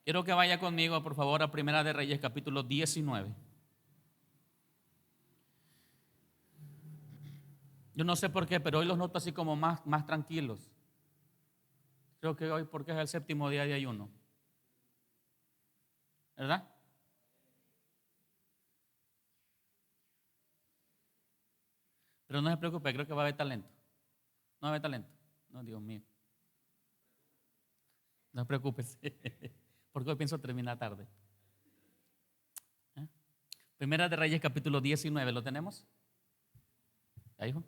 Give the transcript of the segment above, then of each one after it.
Quiero que vaya conmigo, por favor, a Primera de Reyes, capítulo 19. Yo no sé por qué, pero hoy los noto así como más tranquilos. Creo que hoy porque es el séptimo día de ayuno, ¿verdad? Pero no se preocupe, creo que va a haber talento. No va a haber talento. No, Dios mío. No se preocupe, porque hoy pienso terminar tarde. Primera de Reyes, capítulo 19, ¿lo tenemos? ¿Ya, hijo?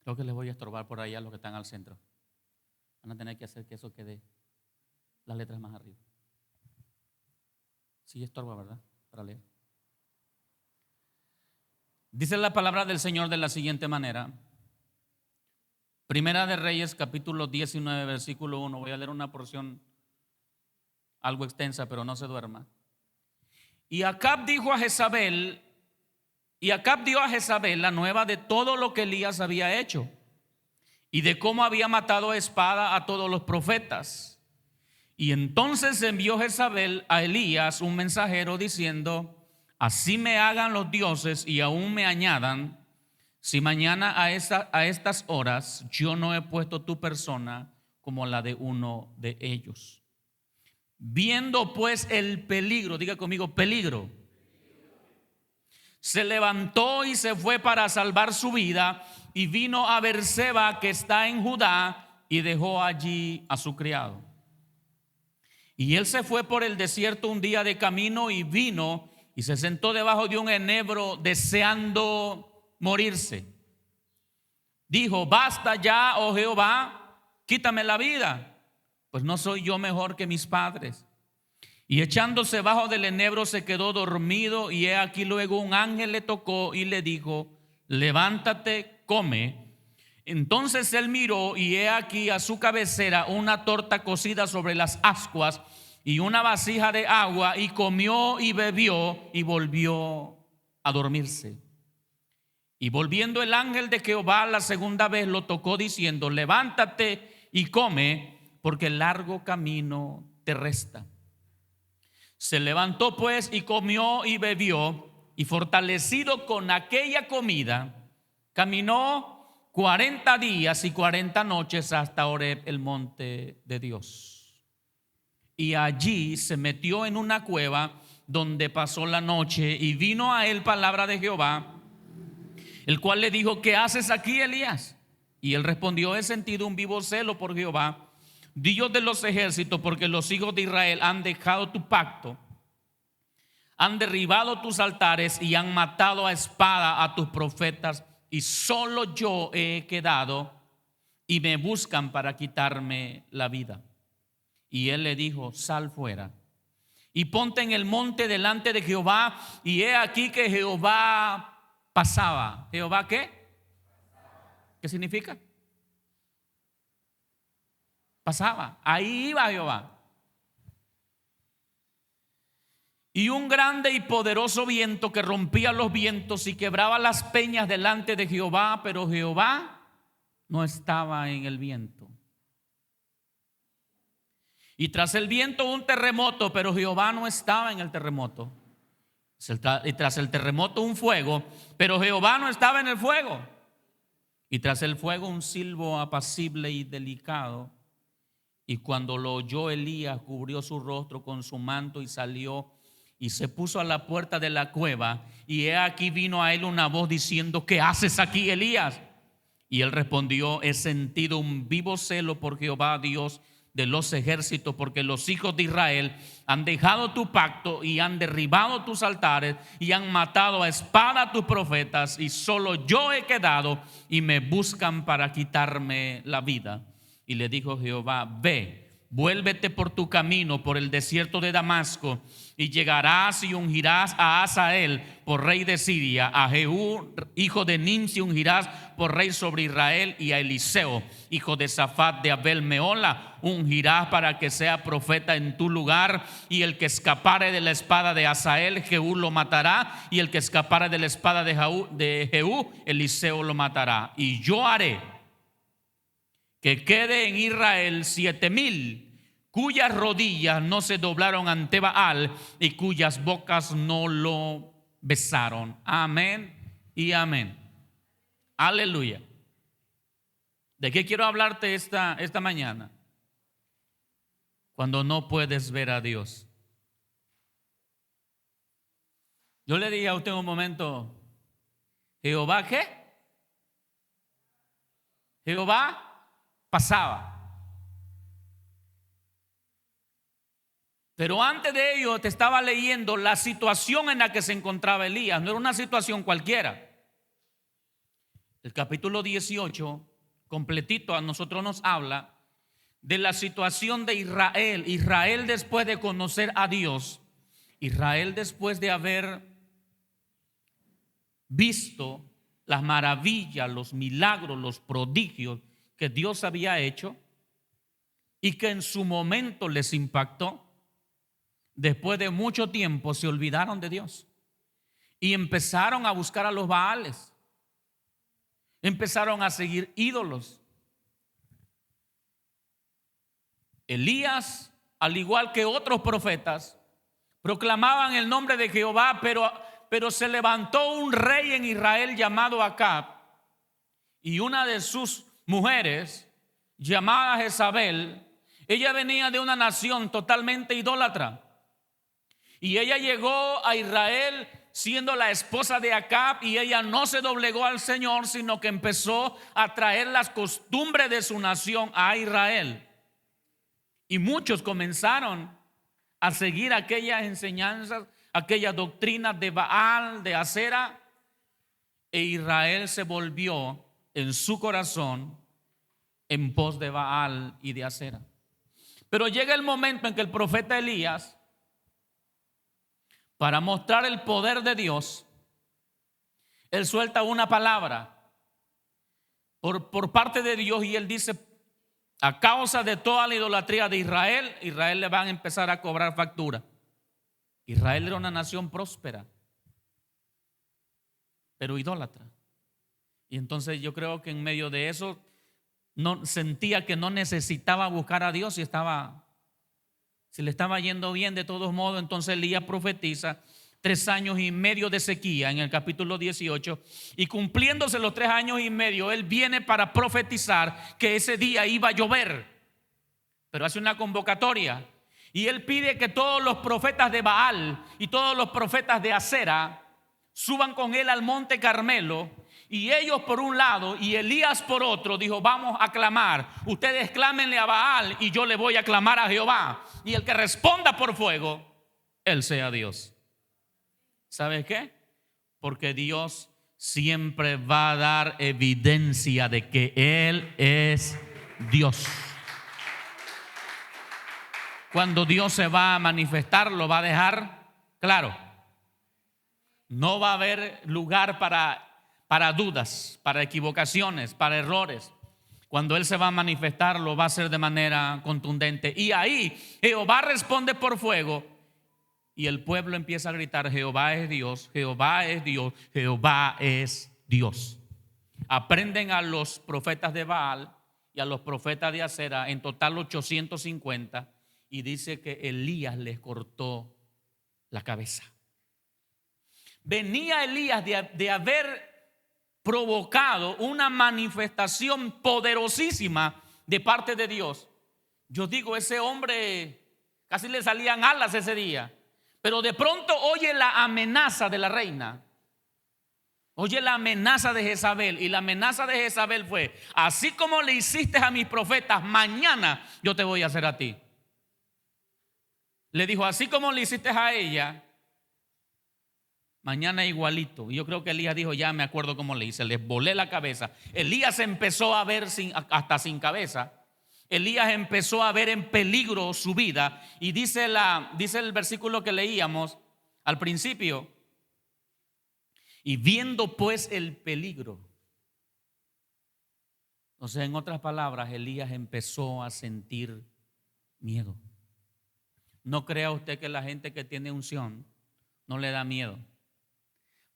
Creo que les voy a estorbar por allá a los que están al centro. Van a tener que hacer que eso quede las letras más arriba. Sí, estorba, ¿verdad? Para leer. Dice la palabra del Señor de la siguiente manera. Primera de Reyes, capítulo 19, versículo 1. Voy a leer una porción algo extensa, pero no se duerma. Y Acab dio a Jezabel la nueva de todo lo que Elías había hecho y de cómo había matado a espada a todos los profetas. Y entonces envió Jezabel a Elías un mensajero diciendo: así me hagan los dioses y aún me añadan, si mañana a estas horas yo no he puesto tu persona como la de uno de ellos. Viendo pues el peligro, diga conmigo, peligro, se levantó y se fue para salvar su vida y vino a Beerseba, que está en Judá, y dejó allí a su criado. Y él se fue por el desierto un día de camino y vino y se sentó debajo de un enebro deseando morirse. Dijo: basta ya, oh Jehová, quítame la vida, pues no soy yo mejor que mis padres. Y echándose bajo del enebro se quedó dormido, y he aquí luego un ángel le tocó y le dijo: levántate, come. Entonces él miró, y he aquí a su cabecera una torta cocida sobre las ascuas y una vasija de agua, y comió y bebió y volvió a dormirse. Y volviendo el ángel de Jehová la segunda vez lo tocó diciendo: levántate y come, porque largo camino te resta. Se levantó pues y comió y bebió, y fortalecido con aquella comida, caminó 40 días y 40 noches hasta Horeb, el monte de Dios. Y allí se metió en una cueva donde pasó la noche, y vino a él palabra de Jehová, el cual le dijo: ¿qué haces aquí, Elías? Y él respondió: he sentido un vivo celo por Jehová, Dios de los ejércitos, porque los hijos de Israel han dejado tu pacto, han derribado tus altares y han matado a espada a tus profetas, y solo yo he quedado, y me buscan para quitarme la vida. Y él le dijo: sal fuera y ponte en el monte delante de Jehová. Y he aquí que Jehová pasaba. ¿Jehová qué? ¿Qué significa? Pasaba. Ahí iba Jehová. Y un grande y poderoso viento que rompía los vientos y quebraba las peñas delante de Jehová, pero Jehová no estaba en el viento. Y tras el viento un terremoto, pero Jehová no estaba en el terremoto. Y tras el terremoto un fuego, pero Jehová no estaba en el fuego. Y tras el fuego un silbo apacible y delicado. Y cuando lo oyó Elías, cubrió su rostro con su manto y salió y se puso a la puerta de la cueva. Y he aquí vino a él una voz diciendo: ¿qué haces aquí, Elías? Y él respondió: he sentido un vivo celo por Jehová, Dios de los ejércitos, porque los hijos de Israel han dejado tu pacto y han derribado tus altares y han matado a espada a tus profetas, y solo yo he quedado y me buscan para quitarme la vida. Y le dijo Jehová: ve, vuélvete por tu camino por el desierto de Damasco, y llegarás y ungirás a Hazael por rey de Siria, a Jehú hijo de Nimsi ungirás por rey sobre Israel, y a Eliseo hijo de Safat de Abel Meola ungirás para que sea profeta en tu lugar. Y el que escapare de la espada de Hazael, Jehú lo matará, y el que escapare de la espada de Jehú, Eliseo lo matará. Y yo haré que quede en Israel 7,000 cuyas rodillas no se doblaron ante Baal y cuyas bocas no lo besaron. Amén y amén. Aleluya. ¿De qué quiero hablarte esta mañana? Cuando no puedes ver a Dios. Yo le dije a usted en un momento, ¿Jehová qué? Jehová pasaba. Pero antes de ello te estaba leyendo la situación en la que se encontraba Elías. No era una situación cualquiera. El capítulo 18, completito, a nosotros nos habla de la situación de Israel. Israel después de conocer a Dios. Israel después de haber visto las maravillas, los milagros, los prodigios que Dios había hecho y que en su momento les impactó. Después de mucho tiempo se olvidaron de Dios y empezaron a buscar a los Baales, empezaron a seguir ídolos. Elías, al igual que otros profetas, proclamaban el nombre de Jehová, pero se levantó un rey en Israel llamado Acab, y una de sus mujeres, llamada Jezabel, ella venía de una nación totalmente idólatra. Y ella llegó a Israel siendo la esposa de Acab, y ella no se doblegó al Señor, sino que empezó a traer las costumbres de su nación a Israel. Y muchos comenzaron a seguir aquellas enseñanzas, aquellas doctrinas de Baal, de Acera, e Israel se volvió en su corazón en pos de Baal y de Acera. Pero llega el momento en que el profeta Elías, para mostrar el poder de Dios, él suelta una palabra por parte de Dios, y él dice: a causa de toda la idolatría de Israel, Israel le van a empezar a cobrar factura. Israel era una nación próspera, pero idólatra. Y entonces yo creo que en medio de eso no sentía que no necesitaba buscar a Dios, si le estaba yendo bien de todos modos. Entonces Elías profetiza 3 años y medio de sequía en el capítulo 18, y cumpliéndose los 3 años y medio, él viene para profetizar que ese día iba a llover, pero hace una convocatoria y él pide que todos los profetas de Baal y todos los profetas de Acera suban con él al monte Carmelo. Y ellos por un lado y Elías por otro dijo: vamos a clamar, ustedes clámenle a Baal y yo le voy a clamar a Jehová, y el que responda por fuego, él sea Dios. ¿Sabes qué? Porque Dios siempre va a dar evidencia de que Él es Dios. Cuando Dios se va a manifestar, lo va a dejar claro. No va a haber lugar para dudas, para equivocaciones, para errores. Cuando Él se va a manifestar, lo va a hacer de manera contundente. Y ahí Jehová responde por fuego, y el pueblo empieza a gritar: Jehová es Dios, Jehová es Dios, Jehová es Dios. Aprenden a los profetas de Baal y a los profetas de Acera, en total 850, y dice que Elías les cortó la cabeza. Venía Elías de haber provocado una manifestación poderosísima de parte de Dios. Yo digo, ese hombre casi le salían alas ese día. Pero de pronto oye la amenaza de la reina, oye la amenaza de Jezabel, y la amenaza de Jezabel fue: así como le hiciste a mis profetas, mañana yo te voy a hacer a ti. Le dijo: así como le hiciste a ella, mañana igualito. Y yo creo que Elías dijo: ya me acuerdo cómo le hice, les volé la cabeza. Elías empezó a ver hasta sin cabeza. Elías empezó a ver en peligro su vida, y dice el versículo que leíamos al principio: y viendo pues el peligro. O sea, en otras palabras, Elías empezó a sentir miedo. No crea usted que la gente que tiene unción no le da miedo.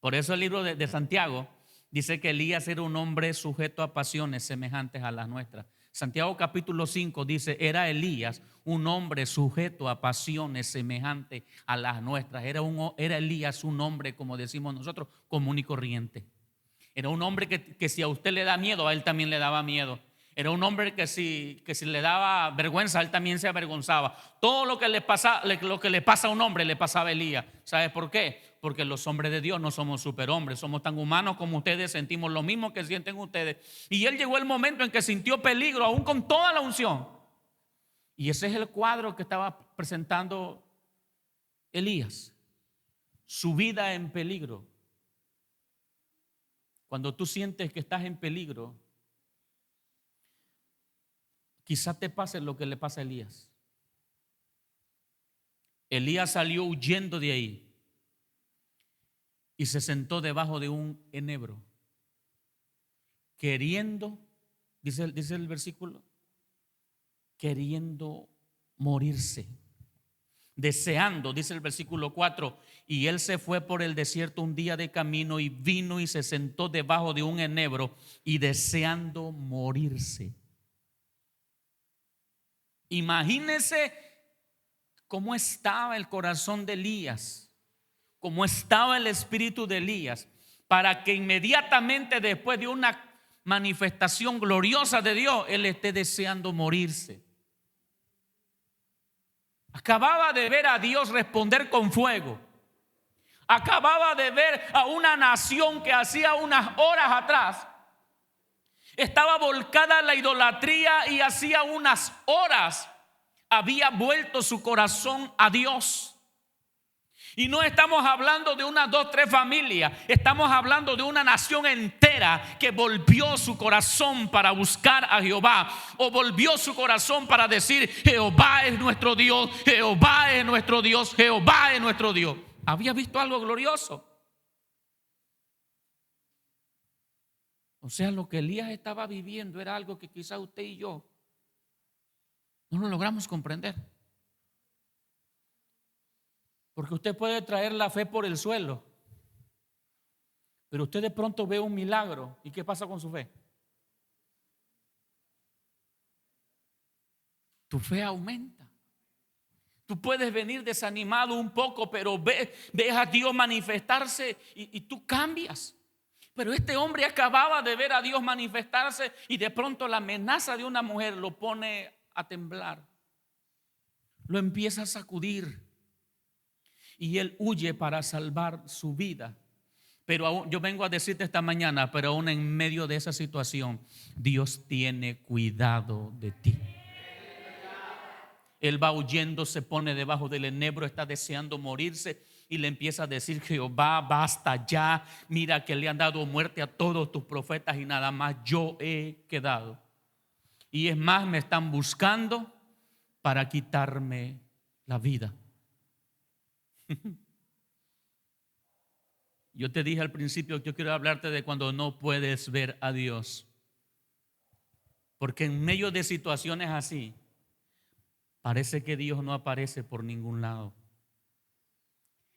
Por eso el libro de Santiago dice que Elías era un hombre sujeto a pasiones semejantes a las nuestras. Santiago capítulo 5 dice: era Elías un hombre sujeto a pasiones semejantes a las nuestras. Era Elías un hombre, como decimos nosotros, común y corriente. Era un hombre que si a usted le da miedo, a él también le daba miedo. Era un hombre que si le daba vergüenza, a él también se avergonzaba. Todo lo que le pasa a un hombre le pasaba a Elías. ¿Sabe por qué? Porque los hombres de Dios no somos superhombres, somos tan humanos como ustedes, sentimos lo mismo que sienten ustedes. Y él llegó el momento en que sintió peligro, aún con toda la unción. Y ese es el cuadro que estaba presentando Elías, su vida en peligro. Cuando tú sientes que estás en peligro, quizás te pase lo que le pasa a Elías. Elías salió huyendo de ahí y se sentó debajo de un enebro, queriendo, dice el versículo, queriendo morirse, deseando, dice el versículo 4, y él se fue por el desierto un día de camino y vino y se sentó debajo de un enebro y deseando morirse. Imagínense cómo estaba el corazón de Elías, cómo estaba el espíritu de Elías, para que inmediatamente después de una manifestación gloriosa de Dios, él esté deseando morirse. Acababa de ver a Dios responder con fuego. Acababa de ver a una nación que hacía unas horas atrás estaba volcada en la idolatría y hacía unas horas había vuelto su corazón a Dios. Y no estamos hablando de unas 2, 3 familias, estamos hablando de una nación entera que volvió su corazón para buscar a Jehová, o volvió su corazón para decir: Jehová es nuestro Dios, Jehová es nuestro Dios, Jehová es nuestro Dios. Había visto algo glorioso. O sea, lo que Elías estaba viviendo era algo que quizá usted y yo no lo logramos comprender. Porque usted puede traer la fe por el suelo, pero usted de pronto ve un milagro. ¿Y qué pasa con su fe? Tu fe aumenta. Tú puedes venir desanimado un poco, pero ves a Dios manifestarse y tú cambias. Pero este hombre acababa de ver a Dios manifestarse y de pronto la amenaza de una mujer lo pone a temblar. Lo empieza a sacudir y él huye para salvar su vida. Pero aún, yo vengo a decirte esta mañana, pero aún en medio de esa situación, Dios tiene cuidado de ti. Él va huyendo, se pone debajo del enebro, está deseando morirse y le empieza a decir: Jehová, basta ya, mira que le han dado muerte a todos tus profetas y nada más yo he quedado. Y es más, me están buscando para quitarme la vida. Yo te dije al principio que yo quiero hablarte de cuando no puedes ver a Dios. Porque en medio de situaciones así, parece que Dios no aparece por ningún lado.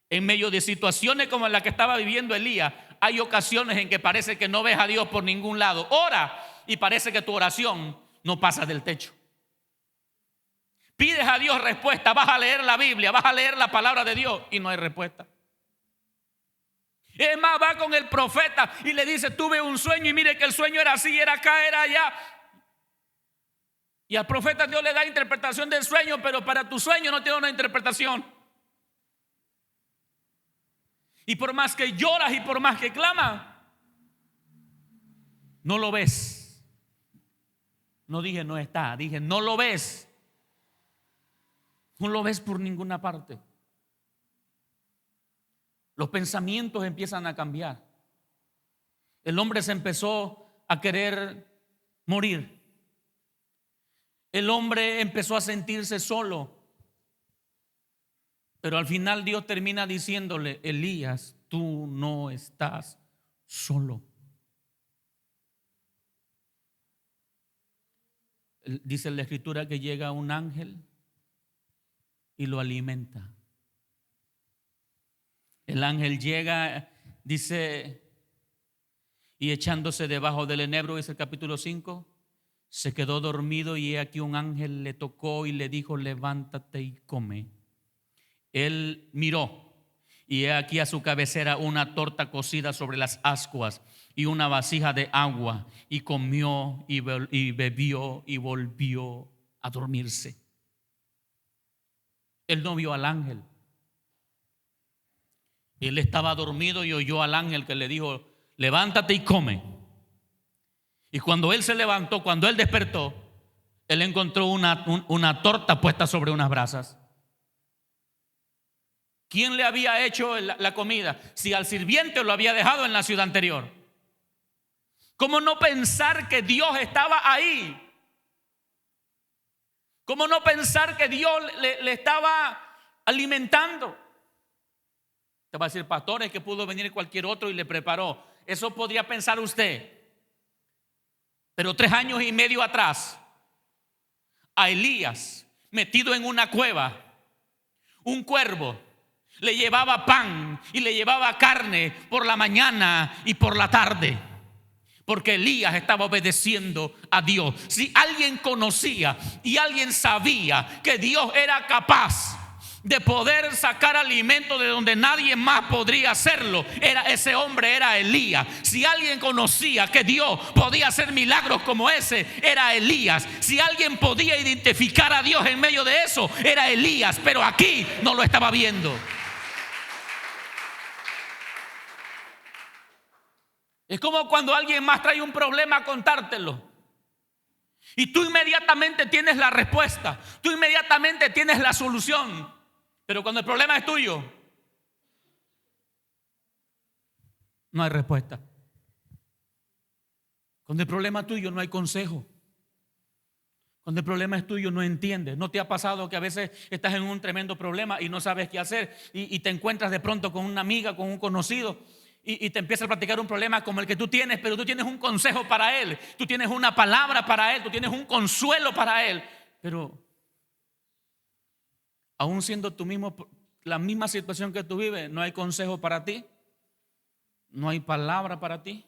En medio de situaciones como la que estaba viviendo Elías, hay ocasiones en que parece que no ves a Dios por ningún lado. Ora y parece que tu oración no pasa del techo. Pides a Dios respuesta, vas a leer la Biblia, vas a leer la palabra de Dios y no hay respuesta. Es más, va con el profeta y le dice: tuve un sueño y mire que el sueño era así, era acá, era allá. Y al profeta Dios le da interpretación del sueño, pero para tu sueño no tiene una interpretación. Y por más que lloras y por más que clamas, no lo ves. No dije no está, dije no lo ves. No lo ves por ninguna parte. Los pensamientos empiezan a cambiar. El hombre se empezó a querer morir. El hombre empezó a sentirse solo. Pero al final Dios termina diciéndole: Elías, tú no estás solo. Dice la Escritura que llega un ángel y lo alimenta. El ángel llega, dice, y echándose debajo del enebro, dice el capítulo 5, se quedó dormido y he aquí un ángel le tocó y le dijo: levántate y come. Él miró y he aquí a su cabecera una torta cocida sobre las ascuas y una vasija de agua, y comió y bebió y volvió a dormirse. Él no vio al ángel. Él estaba dormido y oyó al ángel que le dijo: levántate y come. Y cuando él se levantó, cuando él despertó, él encontró una torta puesta sobre unas brasas. ¿Quién le había hecho la comida? Si al sirviente lo había dejado en la ciudad anterior. ¿Cómo no pensar que Dios estaba ahí? ¿Cómo no pensar que Dios le estaba alimentando? Te va a decir: pastor, es que pudo venir cualquier otro y le preparó. Eso podría pensar usted. Pero 3 años y medio atrás, a Elías, metido en una cueva, un cuervo le llevaba pan y le llevaba carne por la mañana y por la tarde, porque Elías estaba obedeciendo a Dios. Si alguien conocía y alguien sabía que Dios era capaz de poder sacar alimento de donde nadie más podría hacerlo, ese hombre era Elías. Si alguien conocía que Dios podía hacer milagros como ese, era Elías. Si alguien podía identificar a Dios en medio de eso, era Elías. Pero aquí no lo estaba viendo. Es como cuando alguien más trae un problema a contártelo y tú inmediatamente tienes la respuesta, tú inmediatamente tienes la solución. Pero cuando el problema es tuyo, no hay respuesta. Cuando el problema es tuyo, no hay consejo. Cuando el problema es tuyo, no entiendes. ¿No te ha pasado que a veces estás en un tremendo problema y no sabes qué hacer y te encuentras de pronto con una amiga, con un conocido, y te empieza a platicar un problema como el que tú tienes, pero tú tienes un consejo para él, tú tienes una palabra para él, tú tienes un consuelo para él, pero aún siendo tú mismo la misma situación que tú vives, no hay consejo para ti, no hay palabra para ti,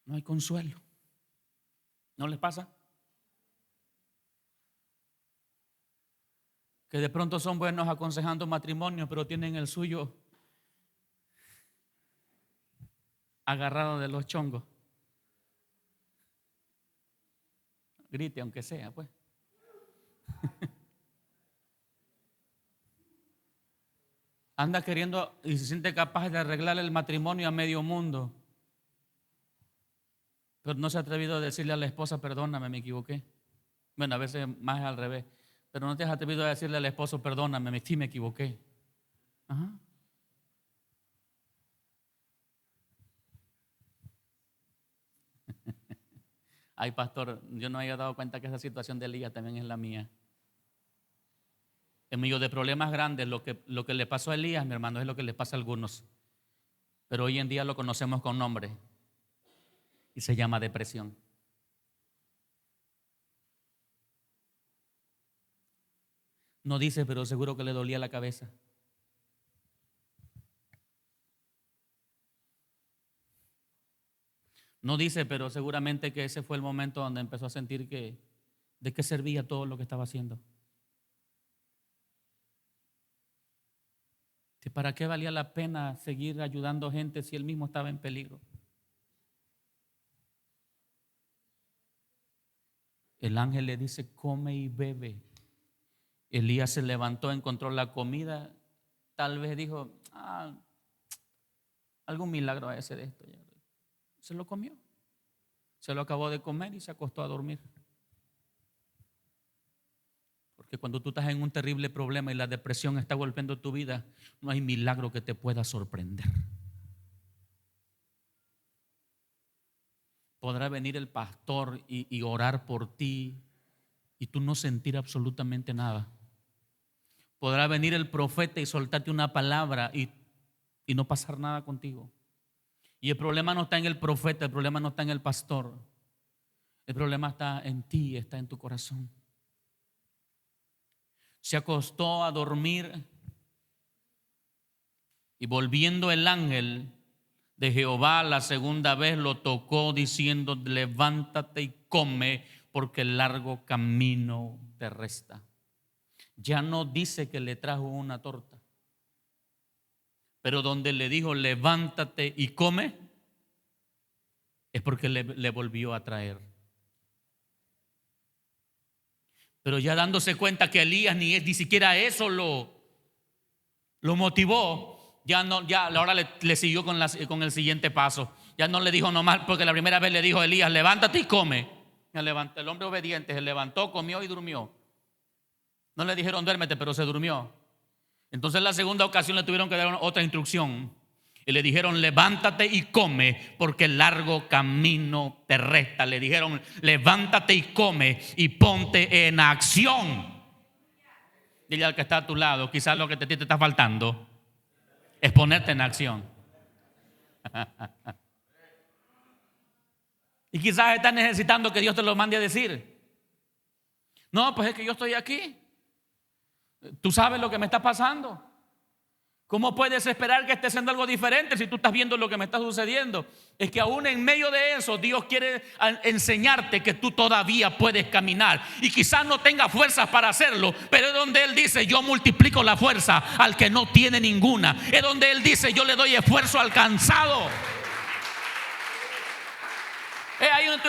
no hay consuelo. ¿No les pasa? Que de pronto son buenos aconsejando matrimonio, pero tienen el suyo agarrado de los chongos. Grite aunque sea, pues. Anda queriendo y se siente capaz de arreglar el matrimonio a medio mundo, pero no se ha atrevido a decirle a la esposa: perdóname, me equivoqué. Bueno, a veces más es al revés. Pero no te has atrevido a decirle al esposo: perdóname, sí me equivoqué. Ajá. Ay, pastor, yo no había dado cuenta que esa situación de Elías también es la mía. En medio de problemas grandes, lo que le pasó a Elías, mi hermano, es lo que le pasa a algunos. Pero hoy en día lo conocemos con nombre y se llama depresión. No dice, pero seguro que le dolía la cabeza. No dice, pero seguramente que ese fue el momento donde empezó a sentir de qué servía todo lo que estaba haciendo. ¿Para qué valía la pena seguir ayudando gente si él mismo estaba en peligro? El ángel le dice: come y bebe. Elías se levantó, encontró la comida. Tal vez dijo: algún milagro a ese de esto. Se lo comió. Se lo acabó de comer y se acostó a dormir. Porque cuando tú estás en un terrible problema y la depresión está golpeando tu vida, no hay milagro que te pueda sorprender. Podrá venir el pastor y orar por ti y tú no sentir absolutamente nada. Podrá venir el profeta y soltarte una palabra y no pasar nada contigo. Y el problema no está en el profeta, el problema no está en el pastor. El problema está en ti, está en tu corazón. Se acostó a dormir y volviendo el ángel de Jehová la segunda vez lo tocó diciendo: levántate y come, porque el largo camino te resta. Ya no dice que le trajo una torta, pero donde le dijo levántate y come, es porque le volvió a traer. Pero ya dándose cuenta que Elías ni siquiera eso lo motivó, ahora le siguió con el siguiente paso. Ya no le dijo nomás, porque la primera vez le dijo a Elías: levántate y come. El hombre obediente se levantó, comió y durmió. No le dijeron duérmete, pero se durmió. Entonces en la segunda ocasión le tuvieron que dar otra instrucción y le dijeron: levántate y come, porque el largo camino te resta. Le dijeron: levántate y come y ponte en acción. Dile al que está a tu lado: quizás lo que te está faltando es ponerte en acción. Y quizás estás necesitando que Dios te lo mande a decir: no, pues es que yo estoy aquí. Tú sabes lo que me está pasando. ¿Cómo puedes esperar que esté haciendo algo diferente si tú estás viendo lo que me está sucediendo? Es que aún en medio de eso Dios quiere enseñarte que tú todavía puedes caminar. Y quizás no tengas fuerzas para hacerlo, pero es donde Él dice: yo multiplico la fuerza al que no tiene ninguna. Es donde Él dice: yo le doy esfuerzo al cansado.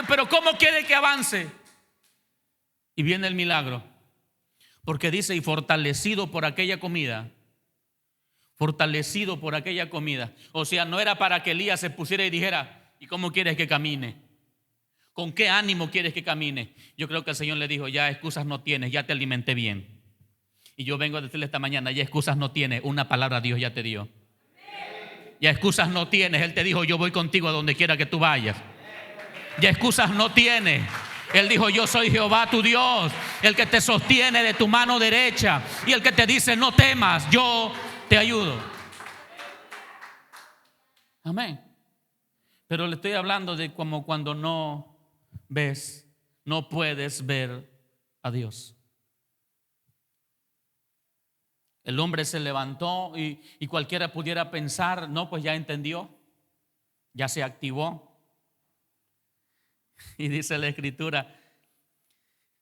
Pero ¿cómo quiere que avance? Y viene el milagro. Porque dice: y fortalecido por aquella comida. Fortalecido por aquella comida. O sea, no era para que Elías se pusiera y dijera: ¿y cómo quieres que camine? ¿Con qué ánimo quieres que camine? Yo creo que el Señor le dijo: ya excusas no tienes, ya te alimenté bien. Y yo vengo a decirle esta mañana: ya excusas no tienes, una palabra Dios ya te dio. Ya excusas no tienes, Él te dijo: yo voy contigo a donde quiera que tú vayas. Ya excusas no tienes. Él dijo: yo soy Jehová tu Dios, el que te sostiene de tu mano derecha y el que te dice: no temas, yo te ayudo. Amén. Pero le estoy hablando de como cuando no ves, no puedes ver a Dios. El hombre se levantó y cualquiera pudiera pensar: no, pues ya entendió, ya se activó. Y dice la Escritura: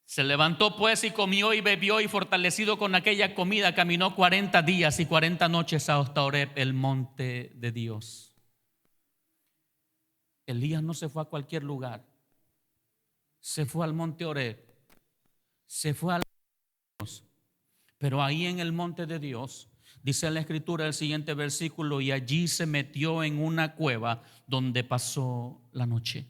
se levantó pues y comió y bebió, y fortalecido con aquella comida caminó 40 días y 40 noches hasta Horeb, el monte de Dios. Elías no se fue a cualquier lugar, se fue al monte Horeb, se fue al Dios. Pero ahí en el monte de Dios, dice la Escritura el siguiente versículo: y allí se metió en una cueva donde pasó la noche.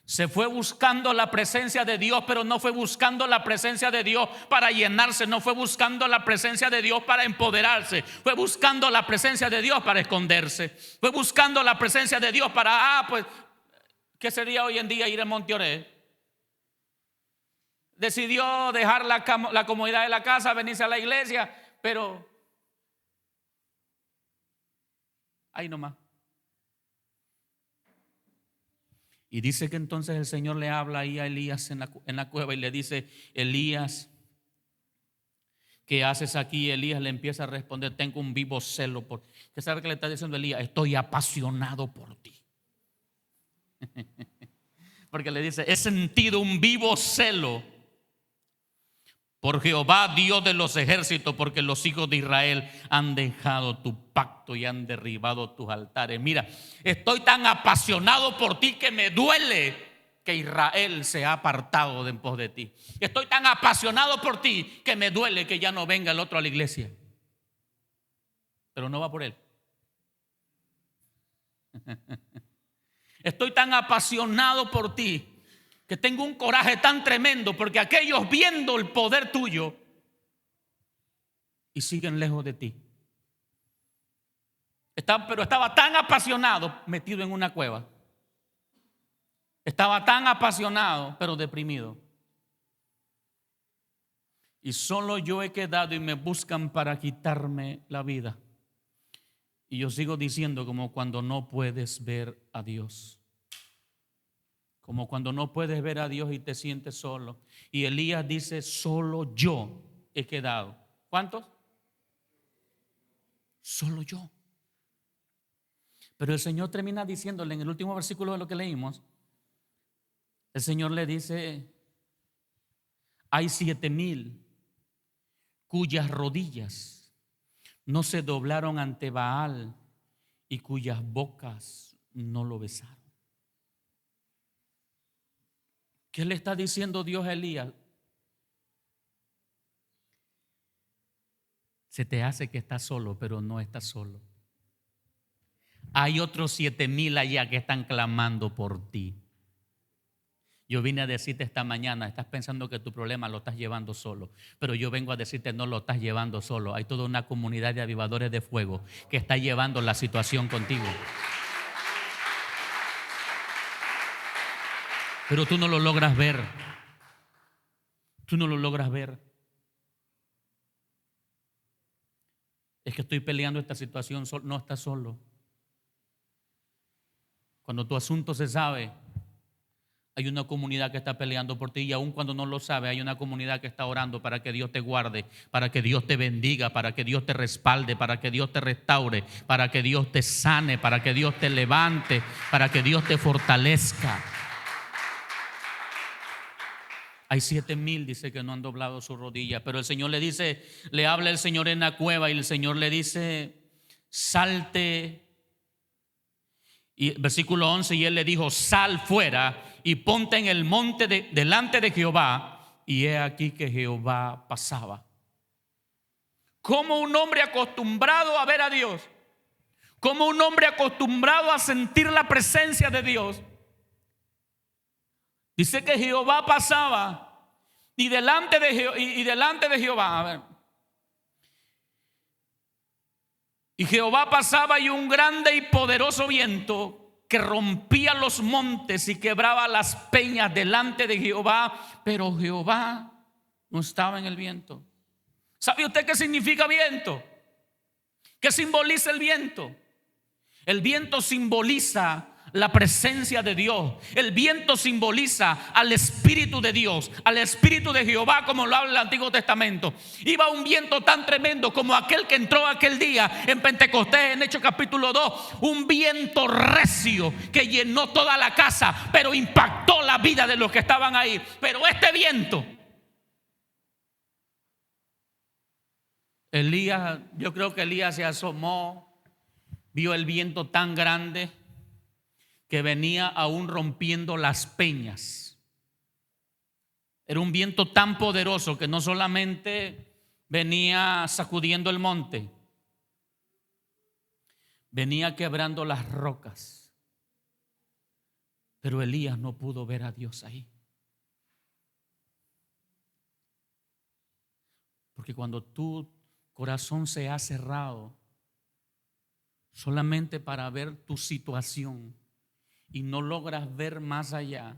Se fue buscando la presencia de Dios, pero no fue buscando la presencia de Dios para llenarse, no fue buscando la presencia de Dios para empoderarse, fue buscando la presencia de Dios para esconderse, fue buscando la presencia de Dios para, pues, ¿qué sería hoy en día ir a Monte Oreb? Decidió dejar la comodidad de la casa, venirse a la iglesia, pero ahí nomás. Y dice que entonces el Señor le habla ahí a Elías en la cueva y le dice: Elías, ¿qué haces aquí? Elías le empieza a responder: tengo un vivo celo por... ¿Qué sabe que le está diciendo Elías? Estoy apasionado por ti. Porque le dice: he sentido un vivo celo por Jehová, Dios de los ejércitos, porque los hijos de Israel han dejado tu pacto y han derribado tus altares. Mira, estoy tan apasionado por ti que me duele que Israel se ha apartado de en pos de ti. Estoy tan apasionado por ti que me duele que ya no venga el otro a la iglesia. Pero no va por él. Estoy tan apasionado por ti que tengo un coraje tan tremendo porque aquellos viendo el poder tuyo y siguen lejos de ti. Pero estaba tan apasionado, metido en una cueva. Estaba tan apasionado, pero deprimido. Y solo yo he quedado y me buscan para quitarme la vida. Y yo sigo diciendo: como cuando no puedes ver a Dios. Como cuando no puedes ver a Dios y te sientes solo. Y Elías dice: solo yo he quedado. ¿Cuántos? Solo yo. Pero el Señor termina diciéndole en el último versículo de lo que leímos, el Señor le dice: hay 7,000 cuyas rodillas no se doblaron ante Baal y cuyas bocas no lo besaron. ¿Qué le está diciendo Dios a Elías? Se te hace que estás solo, pero no estás solo. Hay otros 7,000 allá que están clamando por ti. Yo vine a decirte esta mañana, estás pensando que tu problema lo estás llevando solo, pero yo vengo a decirte, no lo estás llevando solo. Hay toda una comunidad de avivadores de fuego que está llevando la situación contigo. Pero tú no lo logras ver. Tú no lo logras ver. Es que estoy peleando esta situación, no estás solo. Cuando tu asunto se sabe, hay una comunidad que está peleando por ti, y aun cuando no lo sabe, hay una comunidad que está orando para que Dios te guarde, para que Dios te bendiga, para que Dios te respalde, para que Dios te restaure, para que Dios te sane, para que Dios te levante, para que Dios te fortalezca. Hay 7,000, dice, que no han doblado su rodilla, pero el Señor le dice, le habla el Señor en la cueva y el Señor le dice: salte. Y versículo 11, y él le dijo: sal fuera y ponte en el monte delante de Jehová. Y he aquí que Jehová pasaba. Como un hombre acostumbrado a ver a Dios, como un hombre acostumbrado a sentir la presencia de Dios, dice que Jehová pasaba y delante de Jehová, a ver, y Jehová pasaba, y un grande y poderoso viento que rompía los montes y quebraba las peñas delante de Jehová, pero Jehová no estaba en el viento. ¿Sabe usted qué significa viento? ¿Qué simboliza el viento? El viento simboliza la presencia de Dios. El viento simboliza al Espíritu de Dios, al Espíritu de Jehová, como lo habla el Antiguo Testamento. Iba un viento tan tremendo como aquel que entró aquel día en Pentecostés, en Hechos capítulo 2. Un viento recio que llenó toda la casa, pero impactó la vida de los que estaban ahí. Pero este viento, Elías, yo creo que Elías se asomó, vio el viento tan grande que venía aún rompiendo las peñas. Era un viento tan poderoso que no solamente venía sacudiendo el monte, venía quebrando las rocas. Pero Elías no pudo ver a Dios ahí. Porque cuando tu corazón se ha cerrado solamente para ver tu situación y no logras ver más allá,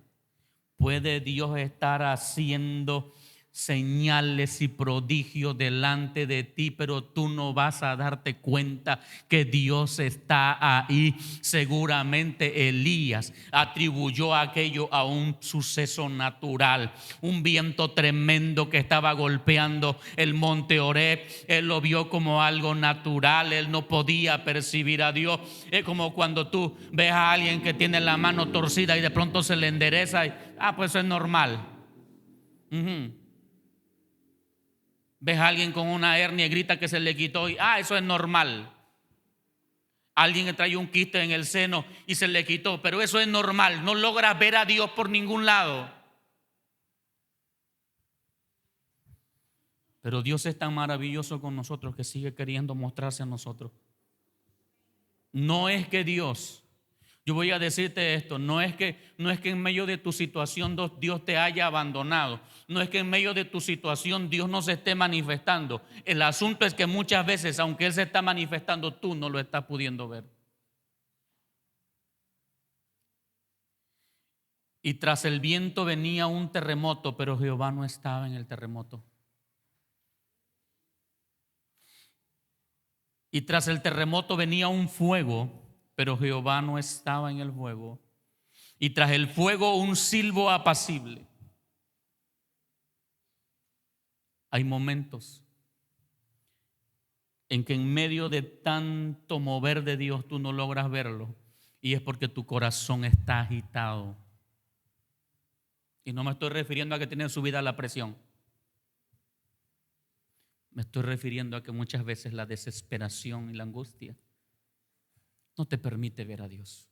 puede Dios estar haciendo señales y prodigios delante de ti, pero tú no vas a darte cuenta que Dios está ahí. Seguramente Elías atribuyó aquello a un suceso natural, un viento tremendo que estaba golpeando el monte Oreb. Él lo vio como algo natural, él no podía percibir a Dios. Es como cuando tú ves a alguien que tiene la mano torcida y de pronto se le endereza y, pues eso es normal. Ves a alguien con una hernia y grita que se le quitó y eso es normal. Alguien que trae un quiste en el seno y se le quitó, pero eso es normal. No logras ver a Dios por ningún lado. Pero Dios es tan maravilloso con nosotros que sigue queriendo mostrarse a nosotros. No es que Dios, yo voy a decirte esto, no es que en medio de tu situación Dios te haya abandonado. No es que en medio de tu situación Dios no se esté manifestando. El asunto es que muchas veces, aunque Él se está manifestando, tú no lo estás pudiendo ver. Y tras el viento venía un terremoto, pero Jehová no estaba en el terremoto. Y tras el terremoto venía un fuego, pero Jehová no estaba en el fuego. Y tras el fuego un silbo apacible. Hay momentos en que en medio de tanto mover de Dios tú no logras verlo, y es porque tu corazón está agitado. Y no me estoy refiriendo a que tienen subida la presión. Me estoy refiriendo a que muchas veces la desesperación y la angustia no te permite ver a Dios.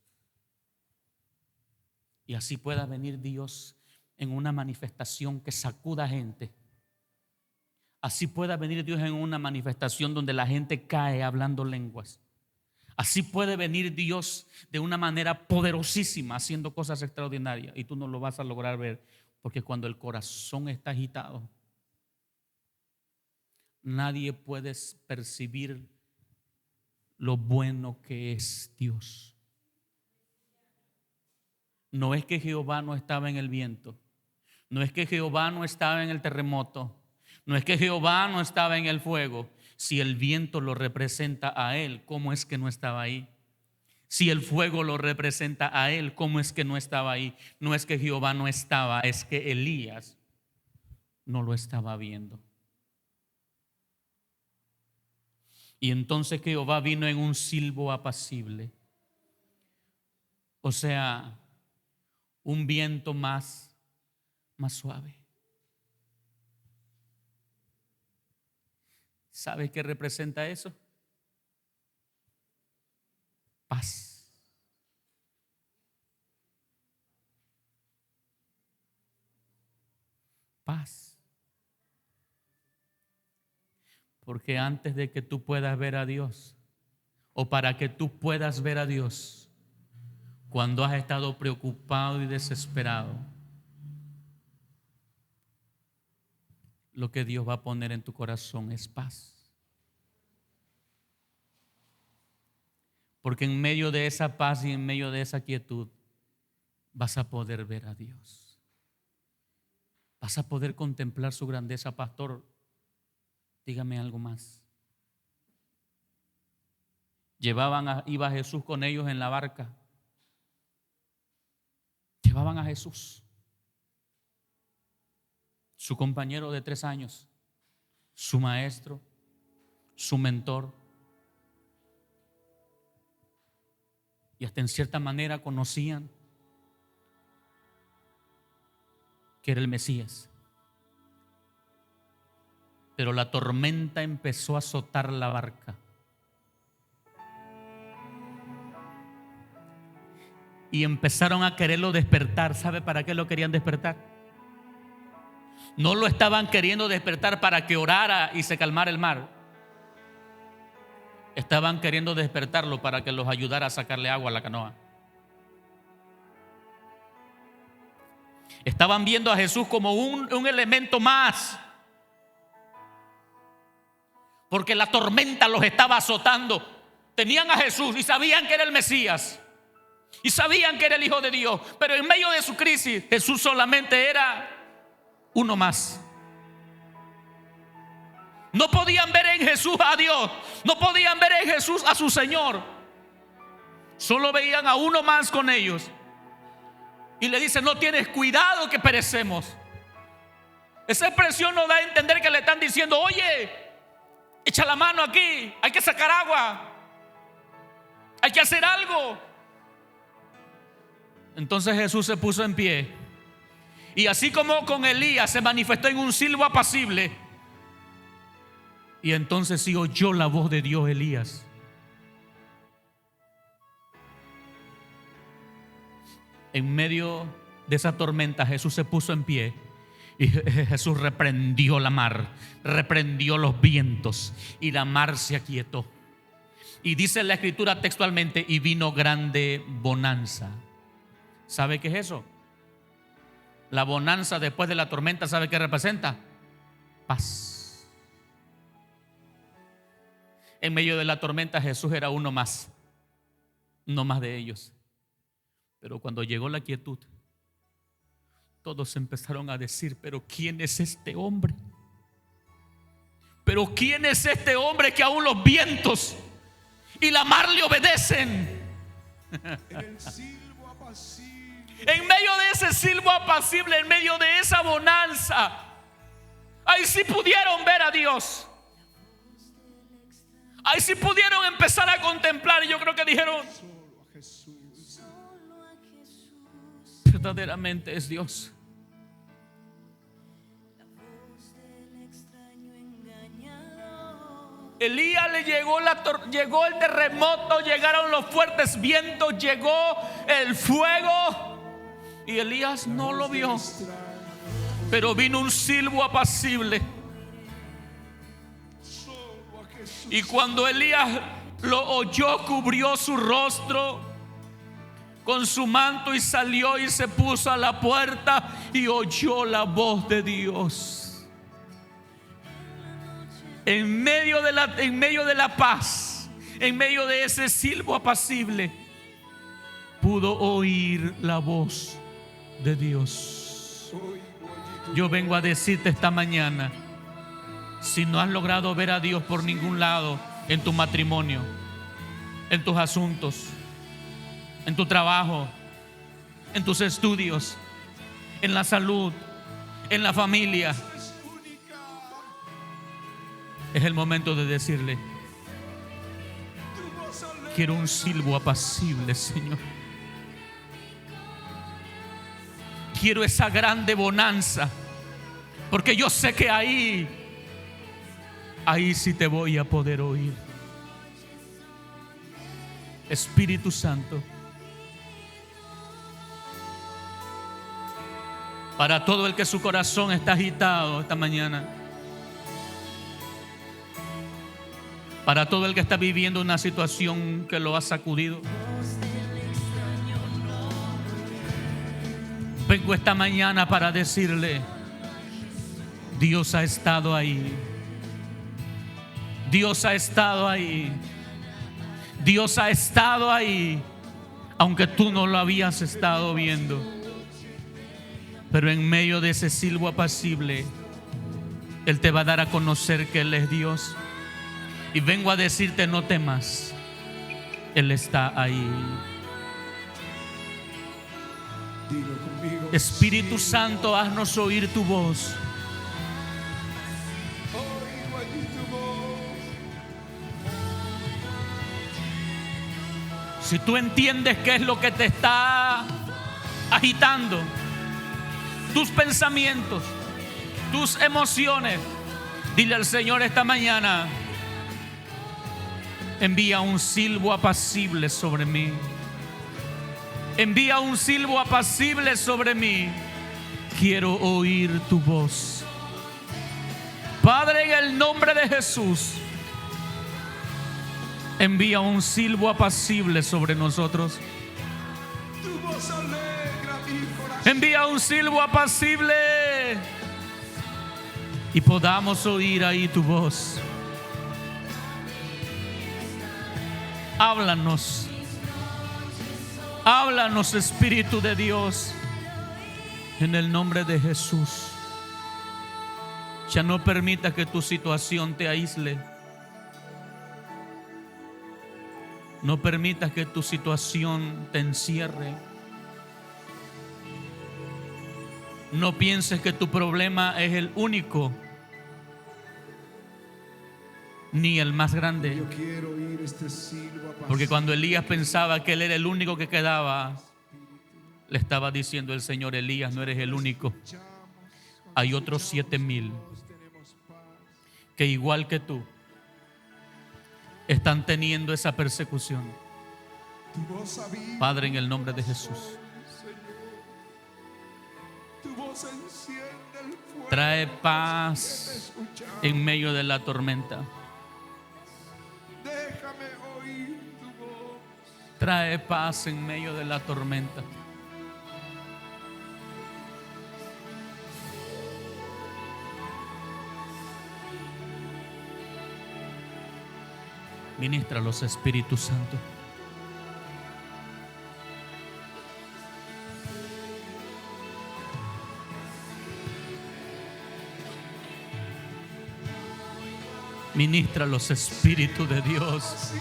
Y así pueda venir Dios en una manifestación que sacuda a gente. Así pueda venir Dios en una manifestación donde la gente cae hablando lenguas. Así puede venir Dios de una manera poderosísima haciendo cosas extraordinarias, y tú no lo vas a lograr ver, porque cuando el corazón está agitado, nadie puede percibir lo bueno que es Dios. No es que Jehová no estaba en el viento, no es que Jehová no estaba en el terremoto, no es que Jehová no estaba en el fuego. Si el viento lo representa a Él, ¿cómo es que no estaba ahí? Si el fuego lo representa a Él, ¿cómo es que no estaba ahí? No es que Jehová no estaba, es que Elías no lo estaba viendo. Y entonces Jehová vino en un silbo apacible, o sea, un viento más suave. ¿Sabe qué representa eso? Paz. Paz. Porque antes de que tú puedas ver a Dios, o para que tú puedas ver a Dios, cuando has estado preocupado y desesperado, lo que Dios va a poner en tu corazón es paz. Porque en medio de esa paz y en medio de esa quietud vas a poder ver a Dios. Vas a poder contemplar su grandeza. Pastor, dígame algo más. Iba Jesús con ellos en la barca. Llevaban a Jesús, su compañero de 3 años, su maestro, su mentor, y hasta en cierta manera conocían que era el Mesías. Pero la tormenta empezó a azotar la barca. Y empezaron a quererlo despertar. ¿Sabe para qué lo querían despertar? No lo estaban queriendo despertar para que orara y se calmara el mar. Estaban queriendo despertarlo para que los ayudara a sacarle agua a la canoa. Estaban viendo a Jesús como un elemento más, porque la tormenta los estaba azotando. Tenían a Jesús y sabían que era el Mesías, y sabían que era el Hijo de Dios, pero en medio de su crisis Jesús solamente era uno más. No podían ver en Jesús a Dios, no podían ver en Jesús a su Señor. Solo veían a uno más con ellos. Y le dicen: no tienes cuidado que perecemos. Esa expresión nos da a entender que le están diciendo: oye, echa la mano aquí, hay que sacar agua, hay que hacer algo. Entonces Jesús se puso en pie, y así como con Elías se manifestó en un silbo apacible, y entonces sí oyó la voz de Dios Elías. En medio de esa tormenta Jesús se puso en pie y Jesús reprendió la mar, reprendió los vientos, y la mar se aquietó. Y dice la escritura textualmente: y vino grande bonanza. ¿Sabe qué es eso? La bonanza después de la tormenta, ¿sabe qué representa? Paz. En medio de la tormenta Jesús era uno más, no más de ellos. Pero cuando llegó la quietud, todos empezaron a decir: pero ¿quién es este hombre? Pero ¿quién es este hombre que aún los vientos y la mar le obedecen? En medio de ese silbo apacible, en medio de esa bonanza, ahí sí pudieron ver a Dios. Ahí sí pudieron empezar a contemplar, y yo creo que dijeron: verdaderamente es Dios. Elías le llegó el terremoto, llegaron los fuertes vientos, llegó el fuego, y Elías no lo vio. Pero vino un silbo apacible. Y cuando Elías lo oyó, cubrió su rostro con su manto y salió y se puso a la puerta y oyó la voz de Dios. En medio de la paz, en medio de ese silbo apacible, pudo oír la voz de Dios. Yo vengo a decirte esta mañana: si no has logrado ver a Dios por ningún lado, en tu matrimonio, en tus asuntos, en tu trabajo, en tus estudios, en la salud, en la familia, es el momento de decirle: quiero un silbo apacible, Señor. Quiero esa grande bonanza, porque yo sé que ahí sí te voy a poder oír. Espíritu Santo, para todo el que su corazón está agitado esta mañana, para todo el que está viviendo una situación que lo ha sacudido, vengo esta mañana para decirle: Dios ha estado ahí. Dios ha estado ahí. Dios ha estado ahí, aunque tú no lo habías estado viendo. Pero en medio de ese silbo apacible, Él te va a dar a conocer que Él es Dios. Y vengo a decirte: no temas, Él está ahí. Espíritu Santo, haznos oír tu voz. Si tú entiendes qué es lo que te está agitando, tus pensamientos, tus emociones, dile al Señor esta mañana: envía un silbo apacible sobre mí. Envía un silbo apacible sobre mí. Quiero oír tu voz. Padre, en el nombre de Jesús, envía un silbo apacible sobre nosotros. Tu voz alegra mi corazón. Envía un silbo apacible y podamos oír ahí tu voz. Háblanos. Háblanos, Espíritu de Dios, en el nombre de Jesús. Ya no permita que tu situación te aísle. No permitas que tu situación te encierre. No pienses que tu problema es el único, ni el más grande. Yo quiero oír este silbo apacible. Porque cuando Elías pensaba que él era el único que quedaba, le estaba diciendo el Señor: Elías, no eres el único. Hay otros 7,000 que igual que tú están teniendo esa persecución. Padre, en el nombre de Jesús, trae paz en medio de la tormenta. Trae paz en medio de la tormenta. Ministralos, Espíritu Santo. Ministralos, Espíritu de Dios.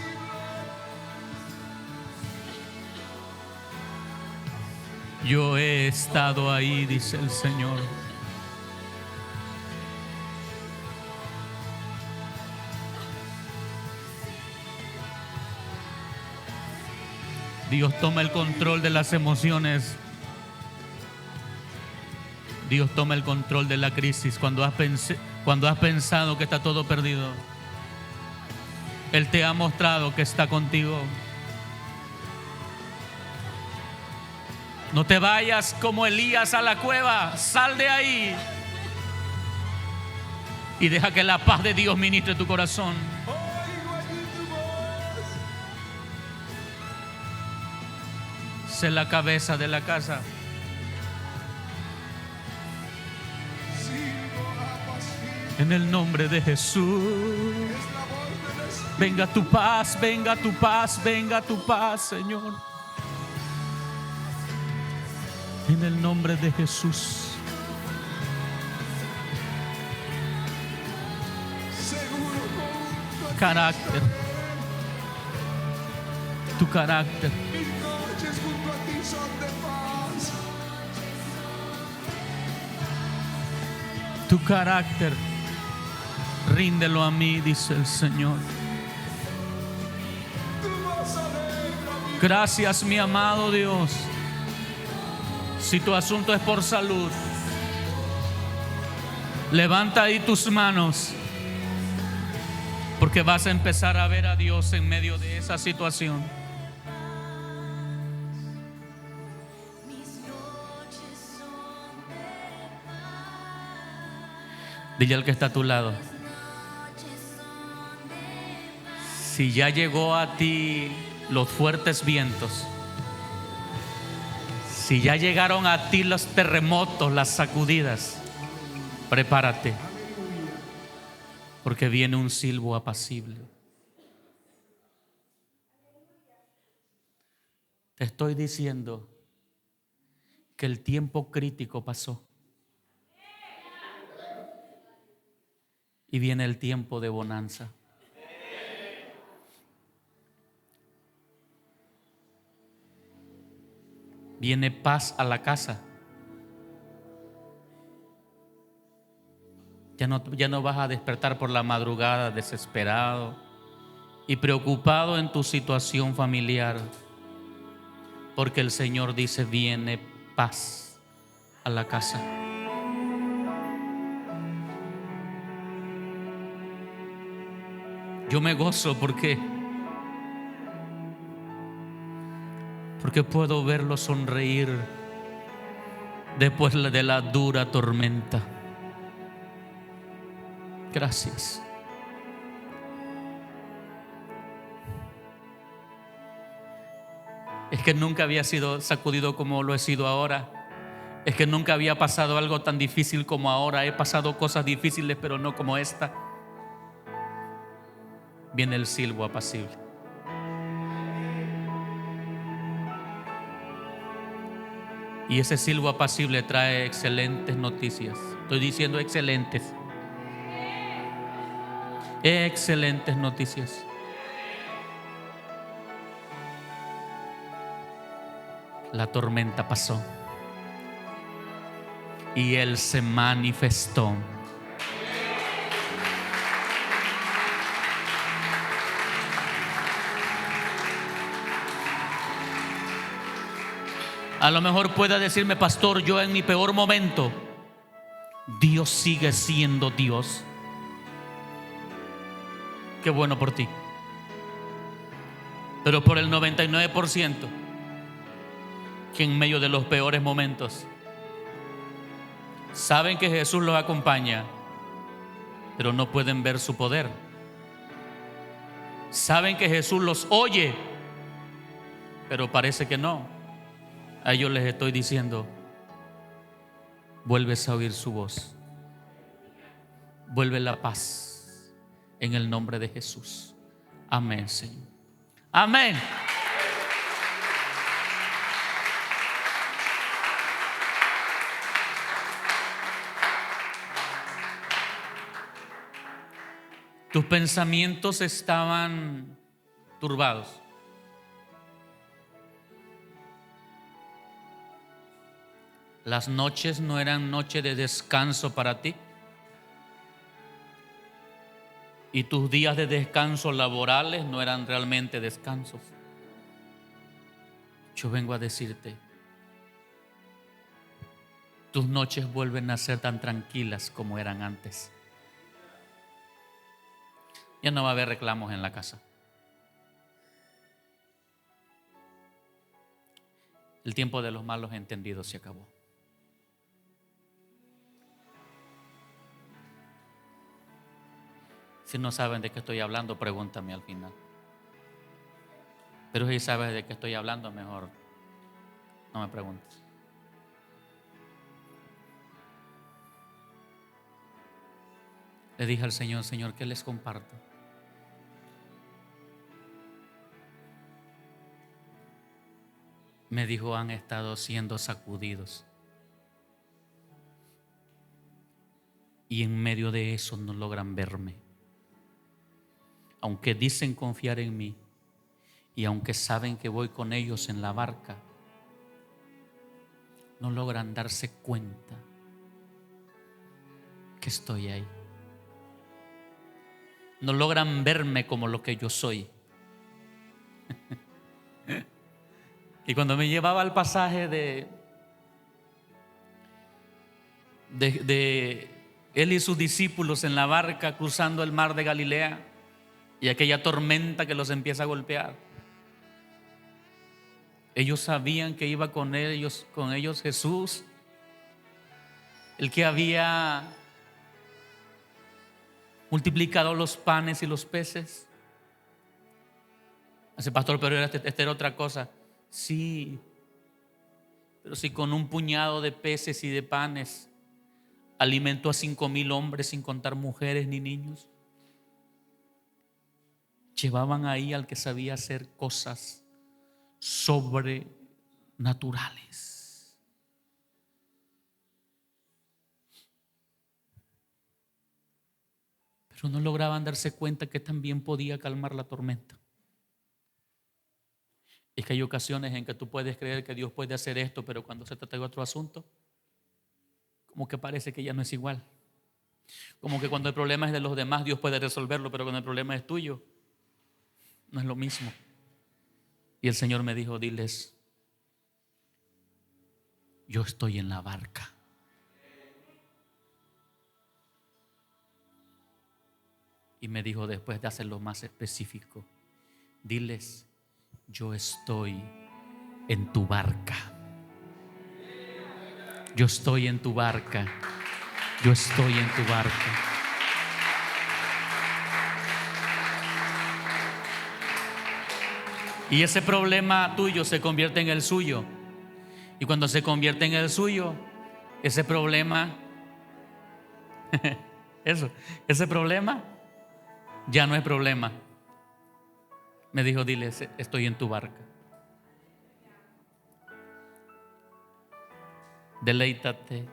Yo he estado ahí, dice el Señor. Dios toma el control de las emociones. Dios toma el control de la crisis. Cuando has pensado que está todo perdido, Él te ha mostrado que está contigo. No te vayas como Elías a la cueva. Sal de ahí y deja que la paz de Dios ministre tu corazón. Sé la cabeza de la casa. En el nombre de Jesús. Venga tu paz, venga tu paz, venga tu paz, Señor. En el nombre de Jesús. Carácter. Tu carácter. Tu carácter. Ríndelo a mí, dice el Señor. Gracias, mi amado Dios. Si tu asunto es por salud, levanta ahí tus manos, porque vas a empezar a ver a Dios en medio de esa situación. Dile al que está a tu lado: si ya llegó a ti los fuertes vientos, si ya llegaron a ti los terremotos, las sacudidas, prepárate, porque viene un silbo apacible. Te estoy diciendo que el tiempo crítico pasó y viene el tiempo de bonanza. Viene paz a la casa. Ya no vas a despertar por la madrugada desesperado y preocupado en tu situación familiar, porque el Señor dice: viene paz a la casa. Yo me gozo porque puedo verlo sonreír después de la dura tormenta. Gracias. Es que nunca había sido sacudido como lo he sido ahora. Es que nunca había pasado algo tan difícil como ahora. He pasado cosas difíciles, pero no como esta. Viene el silbo apacible. Y ese silbo apacible trae excelentes noticias. Estoy diciendo excelentes. Excelentes noticias. La tormenta pasó y Él se manifestó. A lo mejor pueda decirme: pastor, yo en mi peor momento, Dios sigue siendo Dios. Qué bueno por ti. Pero por el 99% que en medio de los peores momentos saben que Jesús los acompaña, pero no pueden ver su poder. Saben que Jesús los oye, pero parece que no. A ellos les estoy diciendo: vuelves a oír su voz. Vuelve la paz en el nombre de Jesús. Amén, Señor. Amén. Tus pensamientos estaban turbados. Las noches no eran noches de descanso para ti. Y tus días de descanso laborales no eran realmente descansos. Yo vengo a decirte, tus noches vuelven a ser tan tranquilas como eran antes. Ya no va a haber reclamos en la casa. El tiempo de los malos entendidos se acabó. Si no saben de qué estoy hablando, pregúntame al final. Pero si sabes de qué estoy hablando, mejor no me preguntes. Le dije al Señor, Señor, ¿qué les comparto? Me dijo, han estado siendo sacudidos. Y en medio de eso no logran verme. Aunque dicen confiar en mí y aunque saben que voy con ellos en la barca, no logran darse cuenta que estoy ahí. No logran verme como lo que yo soy. Y cuando me llevaba al pasaje de él y sus discípulos en la barca cruzando el mar de Galilea y aquella tormenta que los empieza a golpear, ellos sabían que iba con ellos Jesús, el que había multiplicado los panes y los peces. Dice, pastor, pero esta era otra cosa. Sí, pero si con un puñado de peces y de panes alimentó a 5,000 hombres sin contar mujeres ni niños. Llevaban ahí al que sabía hacer cosas sobrenaturales. Pero no lograban darse cuenta que también podía calmar la tormenta. Es que hay ocasiones en que tú puedes creer que Dios puede hacer esto, pero cuando se trata de otro asunto, como que parece que ya no es igual. Como que cuando el problema es de los demás, Dios puede resolverlo, pero cuando el problema es tuyo, no es lo mismo. Y el Señor me dijo, diles, yo estoy en la barca. Y me dijo, después de hacerlo más específico, diles, yo estoy en tu barca. Yo estoy en tu barca. Yo estoy en tu barca. Y ese problema tuyo se convierte en el suyo. Y cuando se convierte en el suyo, ese problema, ese problema ya no es problema. Me dijo, dile, estoy en tu barca. Deleítate